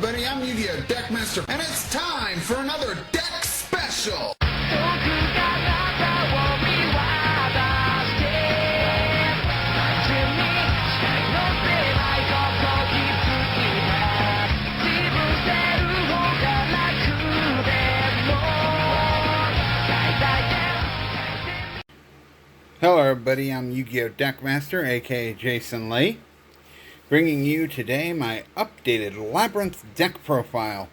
everybody, I'm Yu-Gi-Oh! Deckmaster, and it's time for another deck special! Hello everybody, I'm Yu-Gi-Oh! Deckmaster, aka Jason Lee, bringing you today my updated Labrynth deck profile.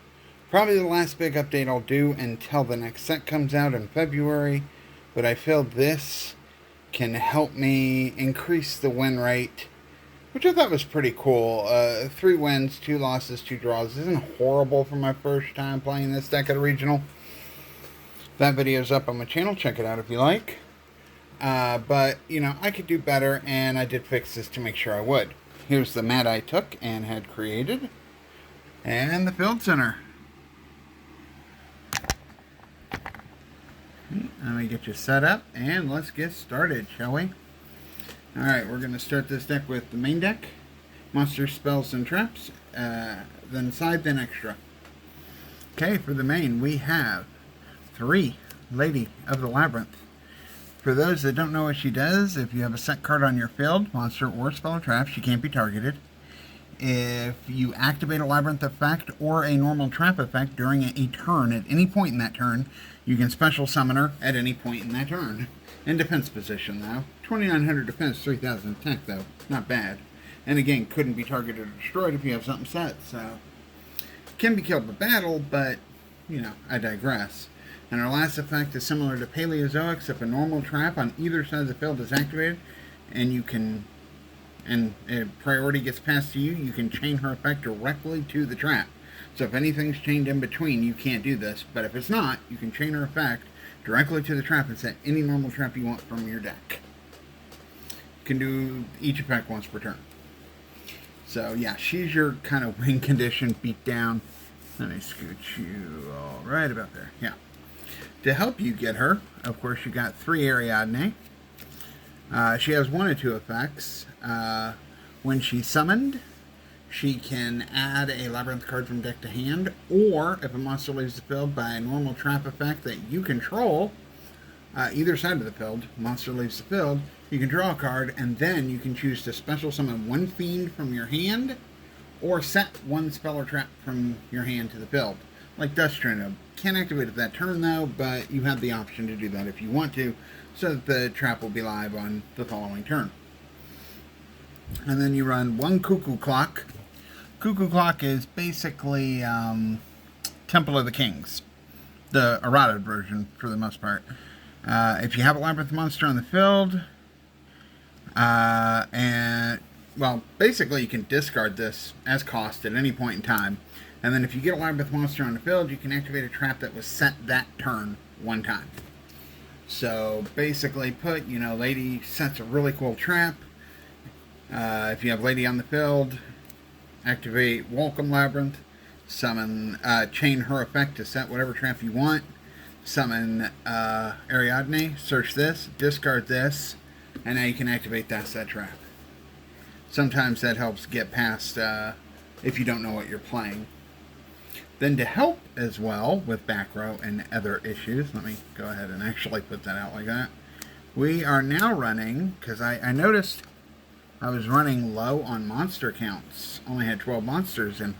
Probably the last big update I'll do until the next set comes out in February, but I feel this can help me increase the win rate, which I thought was pretty cool. 3 wins, 2 losses, 2 draws isn't horrible for my first time playing this deck at a regional. That video's up on my channel, check it out if you like. But, you know, I could do better, and I did fix this to make sure I would. Here's the mat I took and had created, and the field center. Let me get you set up, and let's get started, shall we? Alright, we're going to start this deck with the main deck. Monsters, spells, and traps. Then side, then extra. Okay, for the main, we have 3 Lady of the Labyrinth. For those that don't know what she does, if you have a set card on your field, monster or spell or trap, she can't be targeted. If you activate a Labyrinth effect or a normal trap effect during a turn, at any point in that turn, you can special summon her at any point in that turn. In defense position, though. 2900 defense, 3000 attack, though. Not bad. And again, couldn't be targeted or destroyed if you have something set, so... Can be killed with battle, but, you know, I digress. And our last effect is similar to Paleozoics. If a normal trap on either side of the field is activated, and you can, and a priority gets passed to you, you can chain her effect directly to the trap. So if anything's chained in between, you can't do this. But if it's not, you can chain her effect directly to the trap and set any normal trap you want from your deck. You can do each effect once per turn. So yeah, she's your kind of win condition beat down. Let me scoot you all right about there. Yeah. To help you get her, of course, you got 3 Ariadne. She has 1 or 2 effects. When she's summoned, she can add a Labyrinth card from deck to hand, or if a monster leaves the field by a normal trap effect that you control, either side of the field, monster leaves the field, you can draw a card, and then you can choose to special summon 1 fiend from your hand, or set 1 spell or trap from your hand to the field. Like Dust Tornado. Can't activate it that turn though, but you have the option to do that if you want to, so that the trap will be live on the following turn. And then you run 1 Cuckoo Clock. Cuckoo Clock is basically Temple of the Kings, the errata version for the most part. If you have a Labyrinth monster on the field, and well, basically you can discard this as cost at any point in time. And then if you get a Labyrinth monster on the field, you can activate a trap that was set that turn 1 time. So basically put, you know, Lady sets a really cool trap. If you have Lady on the field, activate Welcome Labyrinth, summon, chain her effect to set whatever trap you want, summon Ariadne, search this, discard this, and now you can activate that set trap. Sometimes that helps get past if you don't know what you're playing. Then to help as well with back row and other issues, let me go ahead and actually put that out like that. We are now running, because I noticed I was running low on monster counts. Only had 12 monsters, and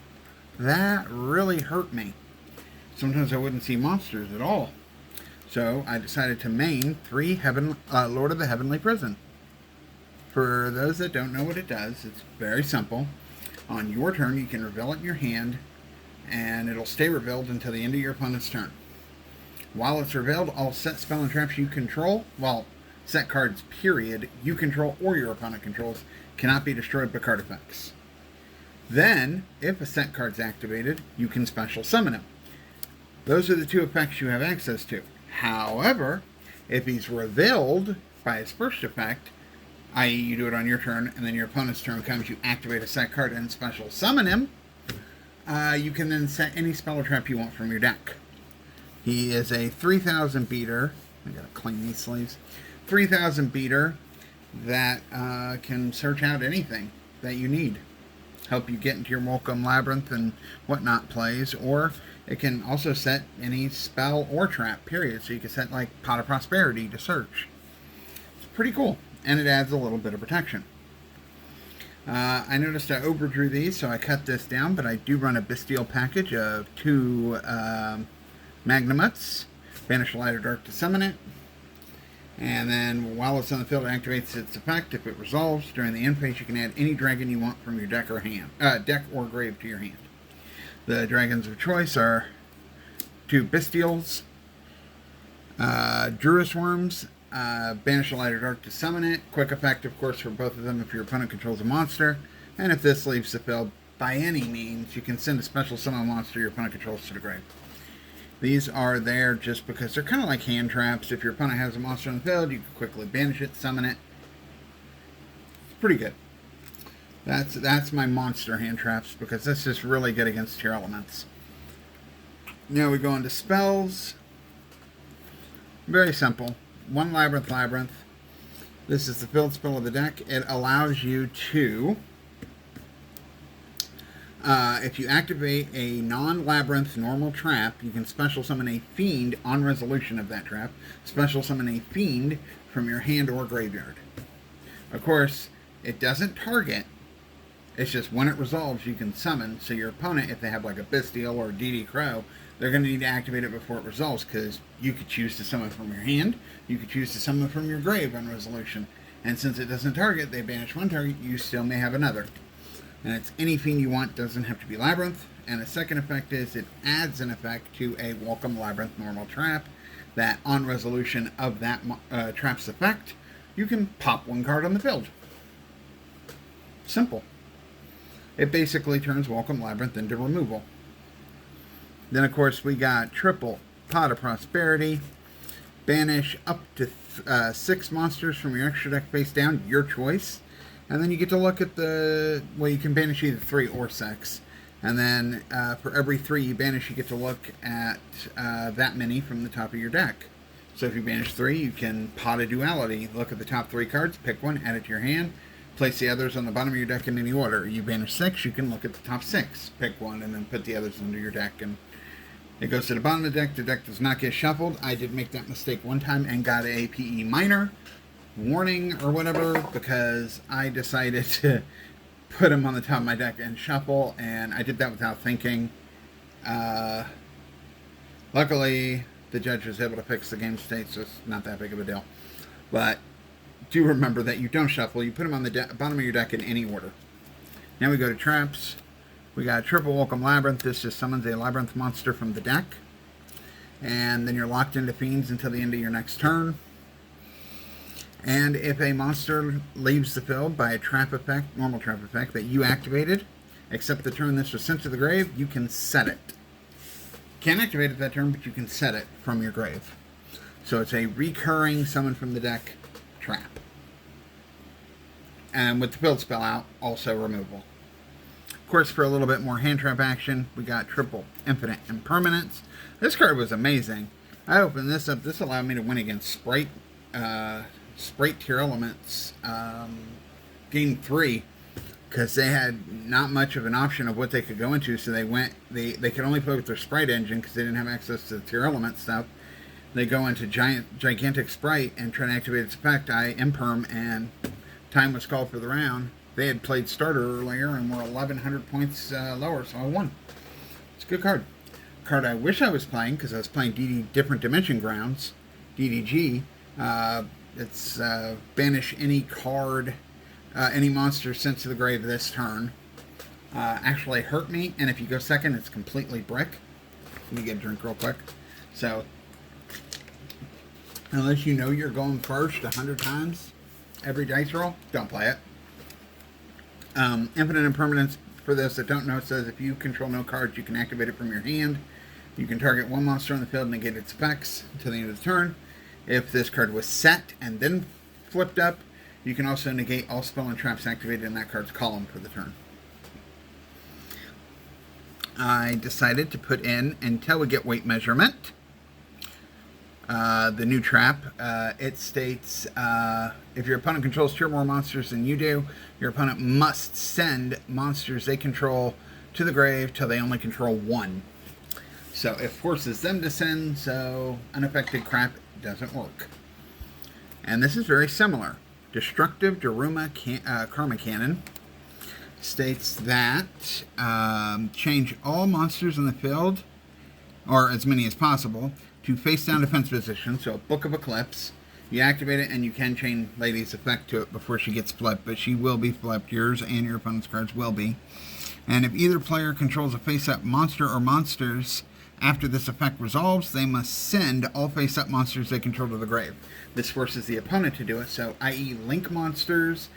that really hurt me. Sometimes I wouldn't see monsters at all. So I decided to main 3 Lord of the Heavenly Prison. For those that don't know what it does, it's very simple. On your turn, you can reveal it in your hand, and it'll stay revealed until the end of your opponent's turn. While it's revealed, all set spell and traps you control, well, set cards, period, you control or your opponent controls, cannot be destroyed by card effects. Then, if a set card's activated, you can special summon him. Those are the 2 effects you have access to. However, if he's revealed by his first effect, i.e. you do it on your turn, and then your opponent's turn comes, you activate a set card and special summon him, you can then set any spell or trap you want from your deck. He is a 3000 beater. I gotta clean these sleeves. 3000 beater that can search out anything that you need. help you get into your Welcome Labrynth and whatnot plays, or it can also set any spell or trap, period. So you can set like Pot of Prosperity to search. It's pretty cool, and it adds a little bit of protection. I noticed I overdrew these, so I cut this down, but I do run a Bestial package of 2 Magnamuts. Banish Light or Dark to summon it. And then while it's on the field, it activates its effect. If it resolves during the end phase, you can add any dragon you want from your deck or grave to your hand. The dragons of choice are 2 Bestials, Druis Worms, Banish a Light or Dark to summon it. Quick effect, of course, for both of them if your opponent controls a monster. And if this leaves the field by any means, you can send a special summon monster your opponent controls to the grave. These are there just because they're kind of like hand traps. If your opponent has a monster on the field, you can quickly banish it, summon it. It's pretty good. That's my monster hand traps, because this is really good against tier elements. Now we go into spells. Very simple. 1 Labrynth. This is the field spell of the deck. It allows you to, if you activate a non-Labrynth normal trap, you can special summon a fiend on resolution of that trap. Special summon a fiend from your hand or graveyard. Of course, it doesn't target. It's just when it resolves, you can summon. So your opponent, if they have like a Bestial or a DD Crow, they're going to need to activate it before it resolves, because you could choose to summon from your hand, you could choose to summon from your grave on resolution. And since it doesn't target, they banish one target, you still may have another. And it's any fiend you want, doesn't have to be Labrynth. And the second effect is it adds an effect to a Welcome Labrynth normal trap, that on resolution of that trap's effect, you can pop 1 card on the field. Simple. It basically turns Welcome Labrynth into removal. Then, of course, we got triple Pot of Prosperity. Banish up to 6 monsters from your extra deck face down, your choice. And then you get to look at well, you can banish either 3 or 6. And then for every 3 you banish, you get to look at that many from the top of your deck. So if you banish 3, you can Pot a Duality. Look at the top 3 cards, pick 1, add it to your hand. Place the others on the bottom of your deck in any order. You banish 6, you can look at the top 6. Pick 1 and then put the others under your deck. And it goes to the bottom of the deck. The deck does not get shuffled. I did make that mistake one time and got a PE minor warning or whatever, because I decided to put them on the top of my deck and shuffle, and I did that without thinking. Luckily, the judge was able to fix the game state, so it's not that big of a deal. But do remember that you don't shuffle. You put them on the bottom of your deck in any order. Now we go to traps. We got triple Welcome Labrynth. This just summons a Labrynth monster from the deck. And then you're locked into fiends until the end of your next turn. And if a monster leaves the field by a trap effect, normal trap effect, that you activated, except the turn this was sent to the grave, you can set it. Can't activate it that turn, but you can set it from your grave. So it's a recurring summon from the deck trap. And with the field spell out, also removal. Of course, for a little bit more hand trap action, we got triple Infinite Impermanence. This card was amazing. I opened this up. This allowed me to win against Sprite tier elements game 3, because they had not much of an option of what they could go into. So they could only play with their Sprite engine because they didn't have access to the tier element stuff. They go into gigantic Sprite and try to activate its effect. I imperm, and time was called for the round. They had played starter earlier and were 1,100 points lower, so I won. It's a good card. Card I wish I was playing, because I was playing Different Dimension Grounds, DDG. It's banish any card, any monster sent to the grave this turn. Actually hurt me, and if you go second, it's completely brick. Let me get a drink real quick. So, unless you know you're going first 100 times every dice roll, don't play it. Infinite Impermanence, for those that don't know, it says if you control no cards, you can activate it from your hand. You can target 1 monster on the field and negate its effects until the end of the turn. If this card was set and then flipped up, you can also negate all spell and traps activated in that card's column for the turn. I decided to put in, until we get weight measurement, the new trap. It states, if your opponent controls 2 or more monsters than you do, your opponent must send monsters they control to the grave till they only control 1. So it forces them to send, so unaffected crap doesn't work. And this is very similar. Destructive Daruma Karma Cannon states that change all monsters in the field, or as many as possible, to face down defense position, so Book of Eclipse. You activate it and you can chain Lady's effect to it before she gets flipped, but she will be flipped. Yours and your opponent's cards will be. And if either player controls a face-up monster or monsters after this effect resolves, they must send all face-up monsters they control to the grave. This forces the opponent to do it, so i.e. link monsters,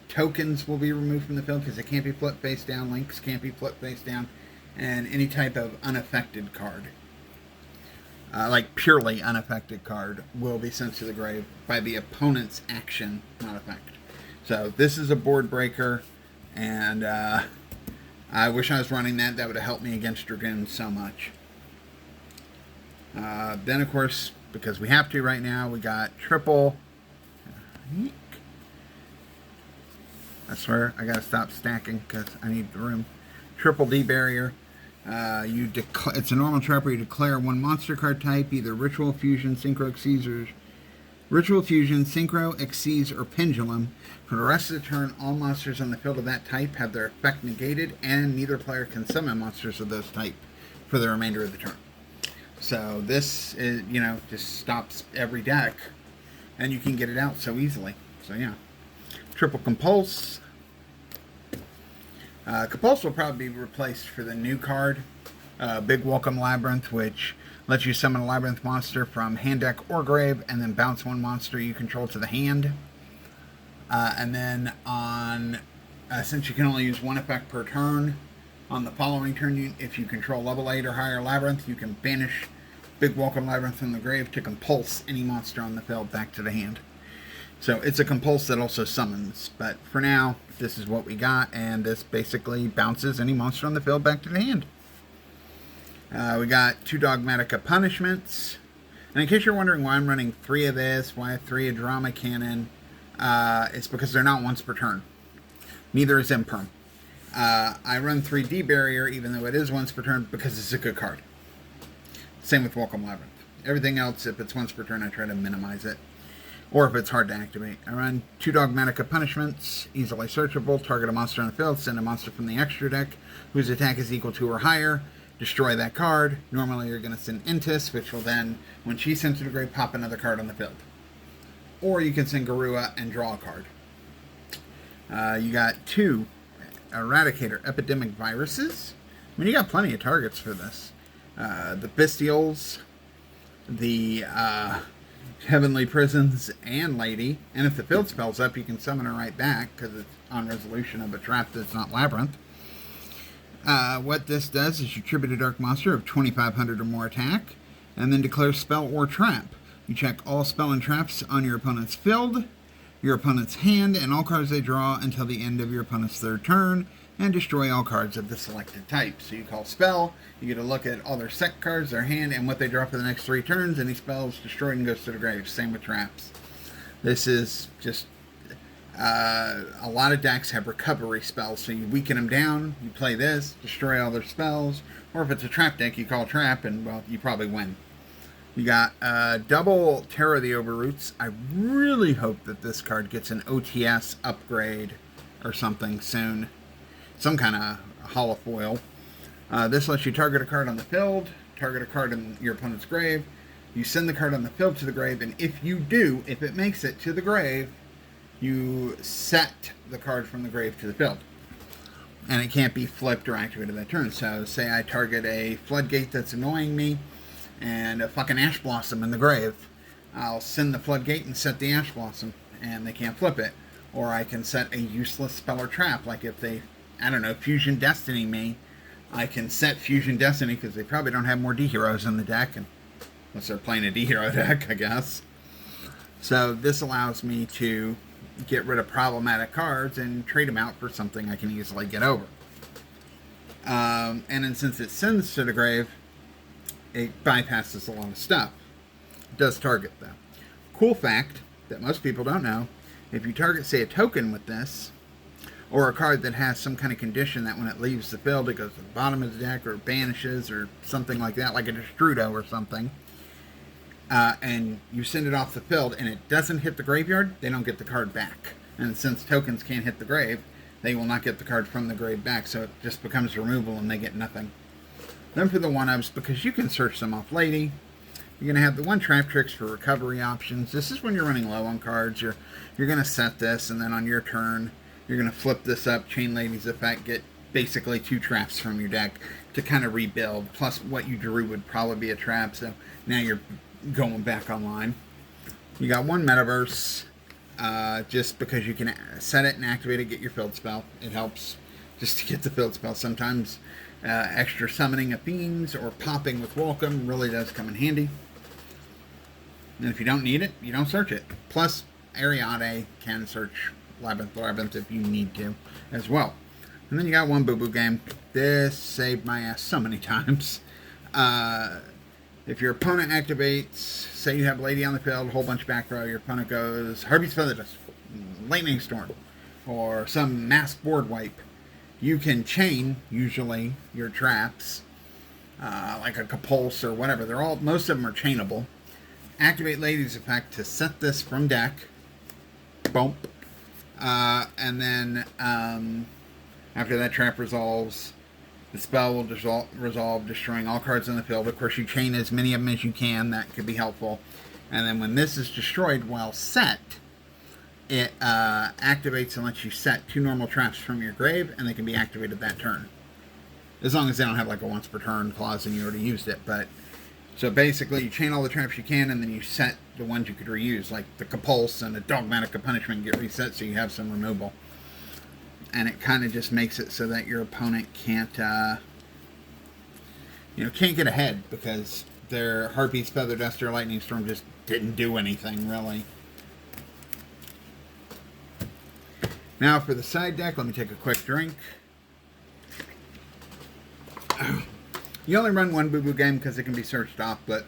tokens will be removed from the field because they can't be flipped face down, links can't be flipped face down, and any type of unaffected card, like purely unaffected card, will be sent to the grave by the opponent's action, not effect. So this is a board breaker, and I wish I was running that. That would have helped me against Dragoons so much. Then, of course, because we have to right now, we got triple. I swear, I gotta stop stacking because I need the room. Triple D barrier. It's a normal trap where you declare 1 monster card type, either Ritual Fusion, Synchro Exceeds, or Ritual Fusion, Synchro Exceeds, or Pendulum. For the rest of the turn, all monsters on the field of that type have their effect negated, and neither player can summon monsters of those type for the remainder of the turn. So this is, just stops every deck, and you can get it out so easily. So yeah. Triple Compulse. Compulse will probably be replaced for the new card, Big Welcome Labyrinth, which lets you summon a Labyrinth monster from hand, deck, or grave, and then bounce 1 monster you control to the hand. And then since you can only use 1 effect per turn, on the following turn, if you control level 8 or higher Labyrinth, you can banish Big Welcome Labyrinth from the grave to compulse any monster on the field back to the hand. So it's a compulse that also summons, but for now, this is what we got, and this basically bounces any monster on the field back to the hand. We got 2 Dogmatica Punishments, and in case you're wondering why I'm running 3 of this, why I have 3 of Drama Cannon, it's because they're not once per turn. Neither is Imperm. I run 3 D Barrier, even though it is once per turn, because it's a good card. Same with Welcome Labyrinth. Everything else, if it's once per turn, I try to minimize it. Or if it's hard to activate. I run 2 Dogmatica Punishments, easily searchable, target a monster on the field, send a monster from the extra deck, whose attack is equal to or higher, destroy that card. Normally you're going to send Intis, which will then, when she's sent to the grave, pop another card on the field. Or you can send Garua and draw a card. You got 2 Eradicator Epidemic Viruses. I mean, you got plenty of targets for this. The Bestials, the Heavenly Prisons, and Lady. And if the field spell's up, you can summon her right back, because it's on resolution of a trap that's not Labyrinth. What this does is you tribute a dark monster of 2,500 or more attack, and then declare spell or trap. You check all spell and traps on your opponent's field, your opponent's hand, and all cards they draw until the end of your opponent's 3rd turn, and destroy all cards of the selected type. So you call spell, you get to look at all their set cards, their hand, and what they draw for the next 3 turns. Any spell is destroyed and goes to the grave. Same with traps. This is just a lot of decks have recovery spells, so you weaken them down, you play this, destroy all their spells, or if it's a trap deck, you call trap, and well, you probably win. You got double Terror of the Overroots. I really hope that this card gets an OTS upgrade or something soon. Some kind of holofoil. This lets you target a card on the field, target a card in your opponent's grave. You send the card on the field to the grave, and if it makes it to the grave, you set the card from the grave to the field. And it can't be flipped or activated that turn. So say I target a Floodgate that's annoying me, and a fucking Ash Blossom in the grave. I'll send the Floodgate and set the Ash Blossom, and they can't flip it. Or I can set a useless spell or trap, like if they, Fusion Destiny me, I can set Fusion Destiny, because they probably don't have more D-Heroes in the deck, unless they're playing a D-Hero deck, I guess. So this allows me to get rid of problematic cards and trade them out for something I can easily get over. And then since it sends to the grave, it bypasses a lot of stuff. It does target, though. Cool fact that most people don't know, if you target, say, a token with this, or a card that has some kind of condition that when it leaves the field, it goes to the bottom of the deck, or banishes, or something like that, like a Destrudo or something, and you send it off the field, and it doesn't hit the graveyard, they don't get the card back. And since tokens can't hit the grave, they will not get the card from the grave back, so it just becomes removal, and they get nothing. Then for the one-ups, because you can search them off Lady, you're going to have the one trap tricks for recovery options. This is when you're running low on cards. You're going to set this, and then on your turn, you're going to flip this up, Chain Lady's effect, get basically 2 traps from your deck to kind of rebuild. Plus, what you drew would probably be a trap, so now you're going back online. You got one Metaverse, just because you can set it and activate it, get your field spell. It helps just to get the field spell. Sometimes extra summoning of fiends or popping with Welcome really does come in handy. And if you don't need it, you don't search it. Plus, Ariade can search Labrynth if you need to as well. And then you got one boo-boo game. This saved my ass so many times. If your opponent activates, say you have Lady on the field, a whole bunch back row, your opponent goes Harpy's Feather Dust, Lightning Storm, or some mass board wipe, you can chain, usually, your traps, like a Compulse or whatever. Most of them are chainable. Activate Lady's effect to set this from deck. Boom. And then, after that trap resolves, the spell will resolve, destroying all cards in the field. Of course, you chain as many of them as you can. That could be helpful. And then when this is destroyed while set, it activates and lets you set 2 normal traps from your grave, and they can be activated that turn. As long as they don't have like a once per turn clause and you already used it. But so basically, you chain all the traps you can, and then you set the ones you could reuse, like the Compulse and the Dogmatic of Punishment get reset, so you have some removal. And it kind of just makes it so that your opponent can't get ahead, because their Harpy's Feather Duster, Lightning Storm just didn't do anything, really. Now for the side deck, let me take a quick drink. You only run one boo-boo game because it can be searched off, but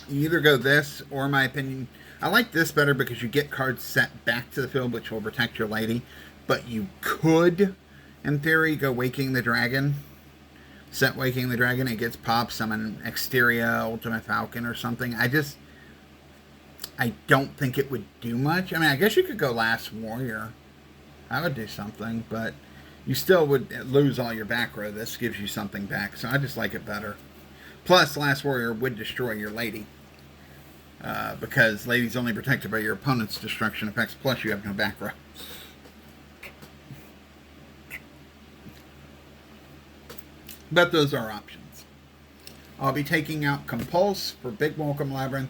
you either go this, or in my opinion, I like this better because you get cards set back to the field, which will protect your Lady. But you could, in theory, go Waking the Dragon. Set Waking the Dragon, it gets popped, summon Exteria, Ultimate Falcon, or something. I don't think it would do much. I mean, I guess you could go Last Warrior. I would do something, but you still would lose all your back row. This gives you something back, so I just like it better. Plus, Last Warrior would destroy your Lady, because Lady's only protected by your opponent's destruction effects, plus you have no back row. But those are options. I'll be taking out Compulse for Big Welcome Labrynth,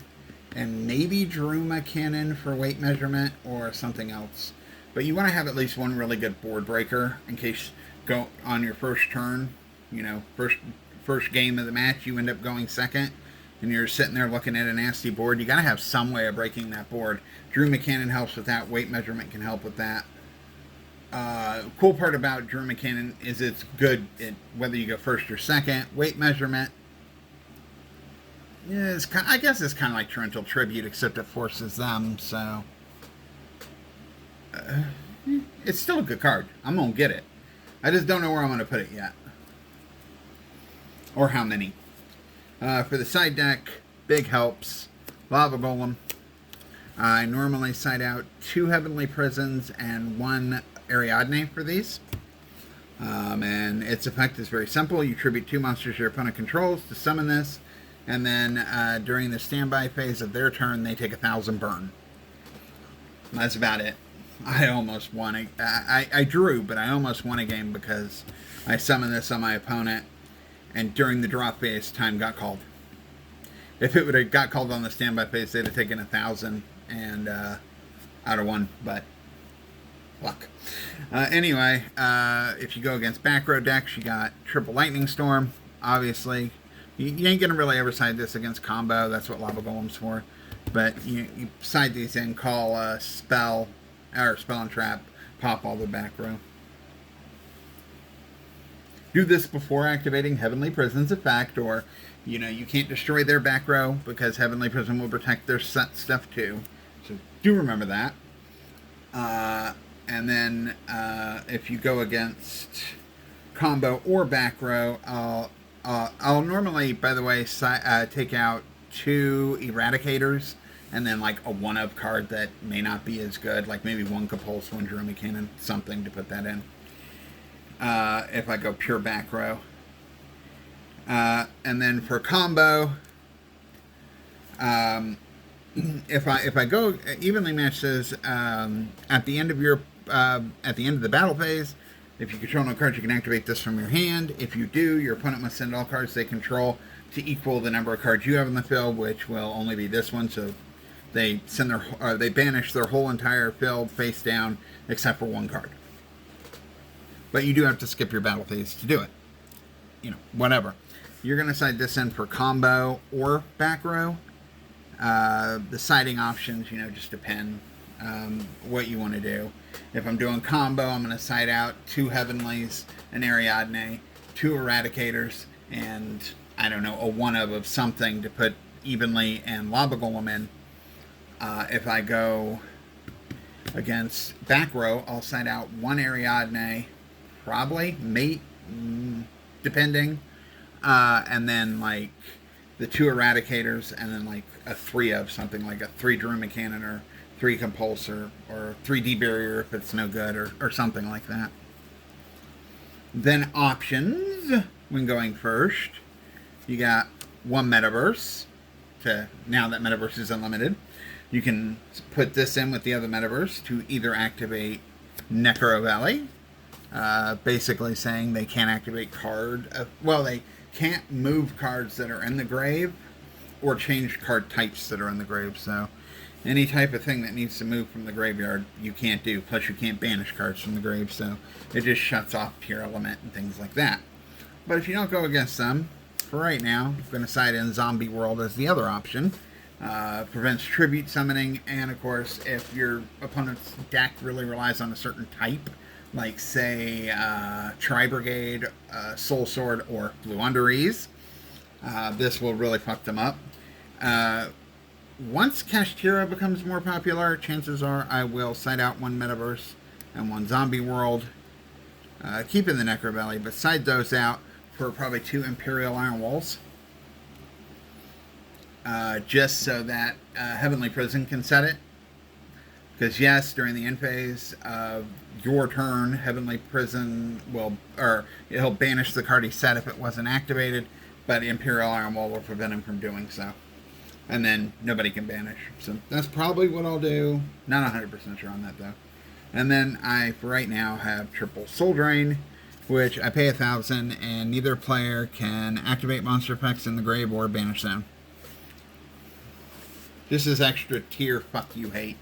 and maybe Daruma Cannon for weight measurement or something else. But you want to have at least one really good board breaker in case go on your first turn, first game of the match, you end up going second, and you're sitting there looking at a nasty board. You got to have some way of breaking that board. Daruma Cannon helps with that. Weight measurement can help with that. Cool part about Daruma Cannon is it's good at whether you go first or second. Weight measurement, yeah, I guess it's kind of like Torrential Tribute, except it forces them, so it's still a good card. I'm going to get it. I just don't know where I'm going to put it yet, or how many. For the side deck, big helps. Lava Golem. I normally side out 2 Heavenly Prisons and 1 Ariadne for these. And its effect is very simple. You tribute 2 monsters your opponent controls to summon this, and then during the standby phase of their turn, they take 1,000 burn. That's about it. I almost won. I drew, but I almost won a game because I summoned this on my opponent, and during the draw phase, time got called. If it would have got called on the standby phase, they'd have taken 1,000 and out of 1, but luck. Anyway, if you go against back row decks, you got triple Lightning Storm. Obviously, you ain't gonna really ever side this against combo. That's what Lava Golem's for. But you side these in, call a spell and trap, pop all the back row. do this before activating Heavenly Prison's effect, or, you can't destroy their back row because Heavenly Prison will protect their set stuff too. So do remember that. And then if you go against combo or back row, I'll normally, by the way, take out 2 Eradicators and then like a one-of card that may not be as good, like maybe 1 Compulse, 1 Druma Cannon, something to put that in. If I go pure back row. And then for combo, if I go evenly matches at the end of the battle phase, if you control no cards, you can activate this from your hand. If you do, your opponent must send all cards they control to equal the number of cards you have in the field, which will only be this one. So they they banish their whole entire field face down except for 1 card. But you do have to skip your battle phase to do it. Whatever. You're going to side this in for combo or back row. The siding options, just depend what you want to do. If I'm doing combo, I'm going to side out 2 Heavenlies, an Ariadne, 2 Eradicators, and, I don't know, a one-of something to put evenly and Lava Golem in. If I go against back row, I'll side out 1 Ariadne, probably, mate, depending, and then, like, the 2 Eradicators, and then, like, a 3 of something, like a 3 Druma Cannon, or 3 Compulsor, or 3 D-Barrier if it's no good, or something like that. Then options, when going first, you got 1 Metaverse, now that Metaverse is unlimited. You can put this in with the other Metaverse to either activate Necro Valley, basically saying they can't activate they can't move cards that are in the grave or change card types that are in the grave. So any type of thing that needs to move from the graveyard, you can't do. Plus, you can't banish cards from the grave, so it just shuts off Pure Element and things like that. But if you don't go against them, for right now, I'm going to side in Zombie World as the other option. Prevents tribute summoning, and of course, if your opponent's deck really relies on a certain type, like, say, Tri-Brigade, Soul Sword, or Blue Underease, this will really fuck them up. Once Kashtira becomes more popular, chances are I will side out 1 Metaverse and 1 Zombie World, keeping the Necro Valley, but side those out for probably 2 Imperial Iron Walls, just so that Heavenly Prison can set it. Because yes, during the end phase of your turn, Heavenly Prison he'll banish the card he set if it wasn't activated, but Imperial Iron Wall will prevent him from doing so. And then nobody can banish. So that's probably what I'll do. Not 100% sure on that though. And then I, for right now, have triple Soul Drain, which I pay 1,000, and neither player can activate monster effects in the grave or banish them. This is extra tier fuck you hate,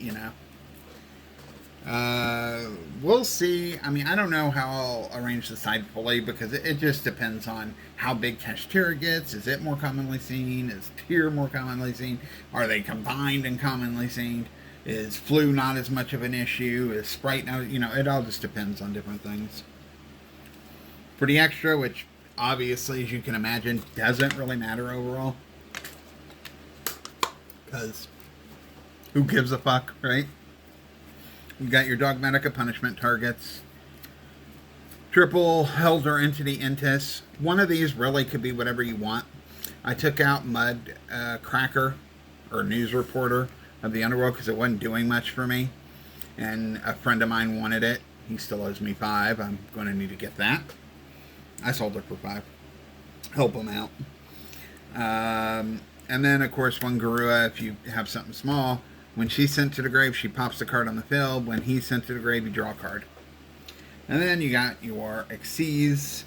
We'll see. I mean, I don't know how I'll arrange the side fully, because it just depends on how big Kashtira gets. Is it more commonly seen? Is Tier more commonly seen? Are they combined and commonly seen? Is Flu not as much of an issue? Is Sprite now? It all just depends on different things. For the extra, which obviously, as you can imagine, doesn't really matter overall, because who gives a fuck, right? You got your Dogmatica punishment targets. Triple Elder Entity Intis. One of these really could be whatever you want. I took out Mud Cracker, or News Reporter of the Underworld, because it wasn't doing much for me. And a friend of mine wanted it. He still owes me 5. I'm going to need to get that. I sold it for 5. Help him out. And then, of course, one Garua, if you have something small. When she's sent to the grave, she pops the card on the field. When he's sent to the grave, you draw a card. And then you got your Xyz.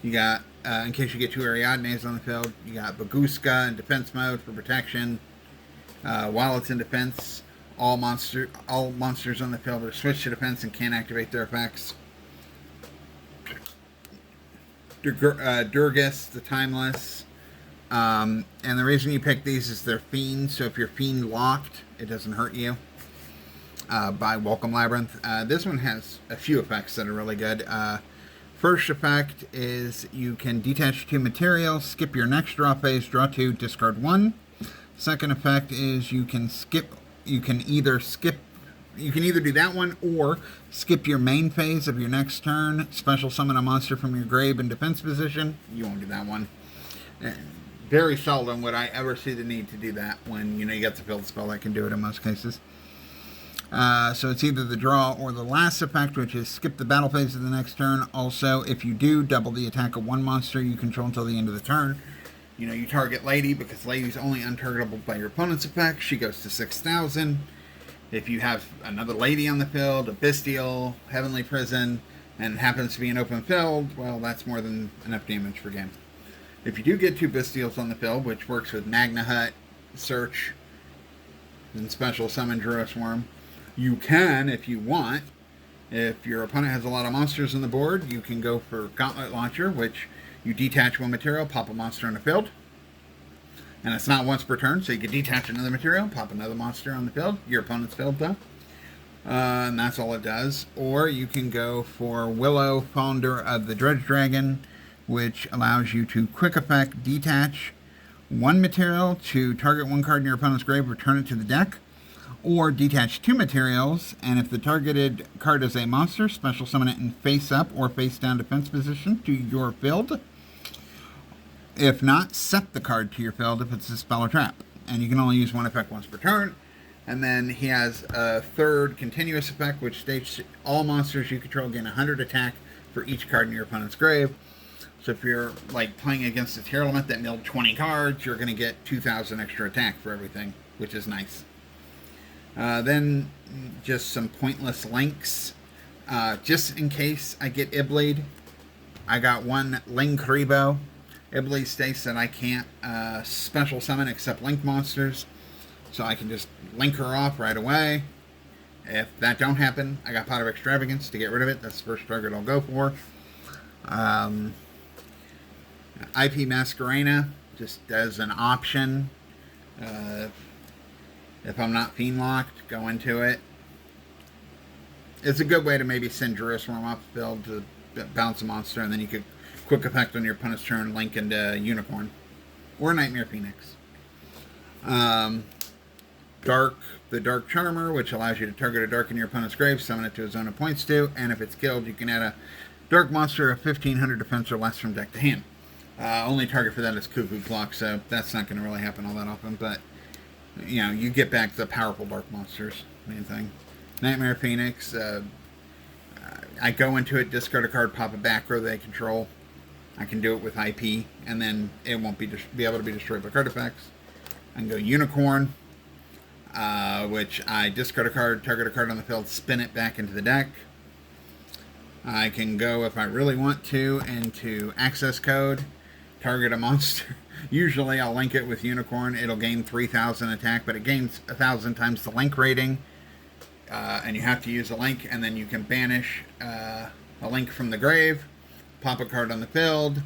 You got, in case you get 2 Ariadnes on the field, you got Baguska in defense mode for protection. While it's in defense, all monsters on the field are switched to defense and can't activate their effects. Durgus, the Timeless. And the reason you pick these is they're fiends, so if you're fiend locked, it doesn't hurt you. By Welcome Labrynth. This one has a few effects that are really good. First effect is you can detach 2 materials, skip your next draw phase, draw 2, discard 1. Second effect is you can either do that one or skip your main phase of your next turn, special summon a monster from your grave in defense position. You won't do that one. Very seldom would I ever see the need to do that when, you get the field spell that can do it in most cases. So it's either the draw or the last effect, which is skip the battle phase of the next turn. Also, if you do, double the attack of one monster you control until the end of the turn. You target Lady because Lady's only untargetable by your opponent's effect. She goes to 6,000. If you have another Lady on the field, a Bestial, Heavenly Prison, and it happens to be an open field, well, that's more than enough damage for game. If you do get 2 Bestials on the field, which works with Magna Hut, Search, and Special Summon Druisworm, you can, if you want, if your opponent has a lot of monsters on the board, you can go for Gauntlet Launcher, which you detach 1 material, pop a monster on the field. And it's not once per turn, so you can detach another material, pop another monster on the field, your opponent's field though. And that's all it does. Or you can go for Willow, Founder of the Dredge Dragon, which allows you to quick effect detach 1 material to target 1 card in your opponent's grave, return it to the deck. Or detach 2 materials, and if the targeted card is a monster, special summon it in face up or face down defense position to your field. If not, set the card to your field if it's a spell or trap. And you can only use 1 effect once per turn. And then he has a third continuous effect, which states all monsters you control gain 100 attack for each card in your opponent's grave. So if you're playing against a tier element that milled 20 cards, you're going to get 2,000 extra attack for everything, which is nice. Then just some pointless links. Just in case I get Ibleed, I got 1 Linkribo. Ibleed states that I can't special summon except link monsters, so I can just link her off right away. If that don't happen, I got Pot of Extravagance to get rid of it. That's the first target I'll go for. IP Masquerena, just as an option. If I'm not Fiend Locked, go into it. It's a good way to maybe send Druisworm off the field to bounce a monster, and then you could quick effect on your opponent's turn, link into Unicorn. Or Nightmare Phoenix. The Dark Charmer, which allows you to target a dark in your opponent's grave, summon it to a zone it points to, and if it's killed, you can add a dark monster of 1,500 defense or less from deck to hand. Only target for that is Cuckoo Clock, so that's not going to really happen all that often, but you get back the powerful dark monsters, main thing. Nightmare Phoenix, I go into it, discard a card, pop a back row they control. I can do it with IP, and then it won't be able to be destroyed by card effects. I can go Unicorn, which I discard a card, target a card on the field, spin it back into the deck. I can go, if I really want to, into Access Code, target a monster. Usually I'll link it with Unicorn. It'll gain 3,000 attack, but it gains 1,000 times the link rating. And you have to use a link, and then you can banish a link from the grave, pop a card on the field,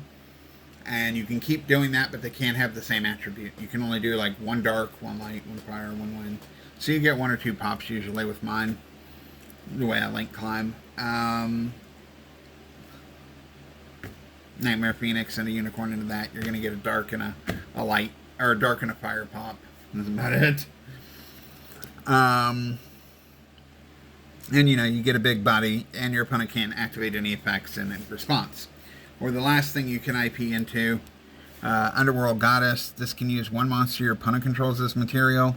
and you can keep doing that, but they can't have the same attribute. You can only do 1 dark, 1 light, 1 fire, 1 wind. So you get 1 or 2 pops usually with mine, the way I link climb. Nightmare Phoenix and a Unicorn into that. You're going to get a dark and a light, or a dark and a fire pop. That's about it. And you get a big body, and your opponent can't activate any effects in response. Or the last thing you can IP into, Underworld Goddess. This can use 1 monster your opponent controls this material.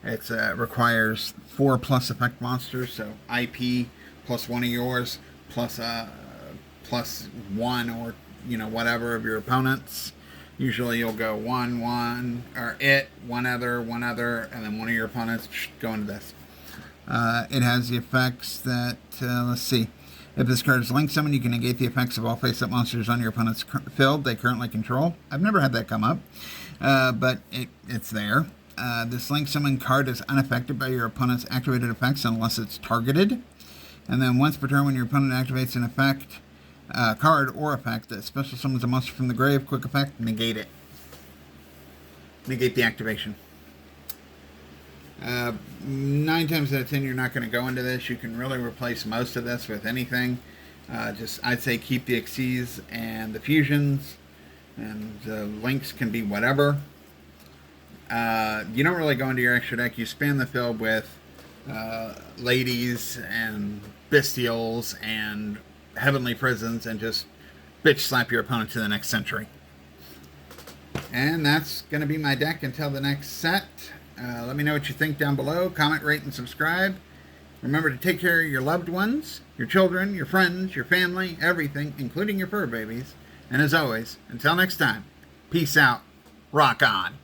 It requires 4+ effect monsters, so IP plus 1 of yours, plus 1 or whatever of your opponents. Usually you'll go 1, 1, or 1 other, and then 1 of your opponents go into this. It has the effects that, let's see. If this card is link summoned, you can negate the effects of all face-up monsters on your opponent's field they currently control. I've never had that come up, but it's there. This link summon card is unaffected by your opponent's activated effects unless it's targeted. And then once per turn, when your opponent activates an effect, card or effect that special summons a monster from the grave, quick effect, negate it. Negate the activation. 9 times out of 10 you're not going to go into this. You can really replace most of this with anything. I'd say keep the Xyz and the fusions, and the links can be whatever. You don't really go into your extra deck. You spam the field with ladies and bestials and heavenly prisons, and just bitch slap your opponent to the next century. And that's going to be my deck until the next set. Let me know what you think down below. Comment, rate, and subscribe. Remember to take care of your loved ones, your children, your friends, your family, everything, including your fur babies. And as always, until next time, peace out, rock on.